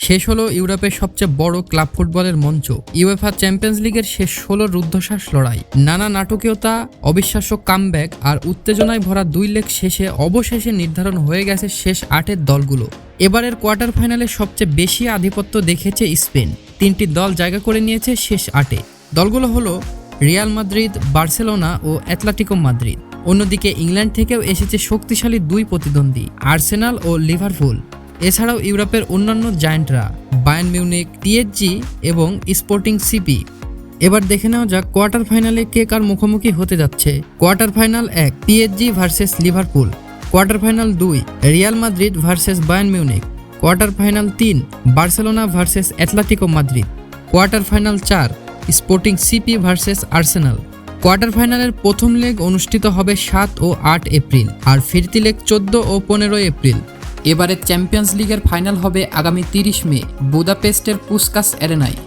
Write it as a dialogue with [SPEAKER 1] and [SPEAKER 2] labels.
[SPEAKER 1] শেষ হলো ইউরোপের সবচেয়ে বড় ক্লাব ফুটবলের মঞ্চ ইউএফা চ্যাম্পিয়ন্স লিগের শেষ ১৬ রুদ্ধশ্বাস লড়াই। নানা নাটকীয়তা, অবিশ্বাস্য কামব্যাক আর উত্তেজনায় ভরা ২ লেগ শেষে অবশেষে নির্ধারণ হয়ে গেছে শেষ ৮-এর দলগুলো। এবারের কোয়ার্টার ফাইনালে সবচেয়ে বেশি আধিপত্য দেখেছে স্পেন। ৩টি দল জায়গা করে নিয়েছে শেষ ৮-এ। দলগুলো হলো রিয়াল মাদ্রিদ, বার্সেলোনা ও অ্যাটলেটিকো মাদ্রিদ। অন্যদিকে ইংল্যান্ড থেকেও এসেছে শক্তিশালী ২ প্রতিদ্বন্দ্বী, আর্সেনাল ও লিভারপুল। এছাড়াও ইউরোপের অন্যান্য জায়ান্টরা বায়ার্ন মিউনিখ, পিএসজি এবং স্পোর্টিং সিপি। এবার দেখে নেওয়া যাক কোয়ার্টার ফাইনালে কে কার মুখোমুখি হতে যাচ্ছে। Quarter final ১, PSG versus Liverpool. Quarter final ২, Real Madrid versus Bayern Munich. Quarter final ৩, Barcelona versus Atletico Madrid. Quarter final ৪, sporting CP versus Arsenal. Quarter ফাইনালের প্রথম লেগ অনুষ্ঠিত হবে ৭ ও ৮ এপ্রিল আর ফিরতি লেগ ১৪ ও ১৫ এপ্রিল। এবারে চ্যাম্পিয়ন্স লিগের ফাইনাল হবে আগামী ৩০ মে বুদাপেস্টের Puskas অ্যারেনায়।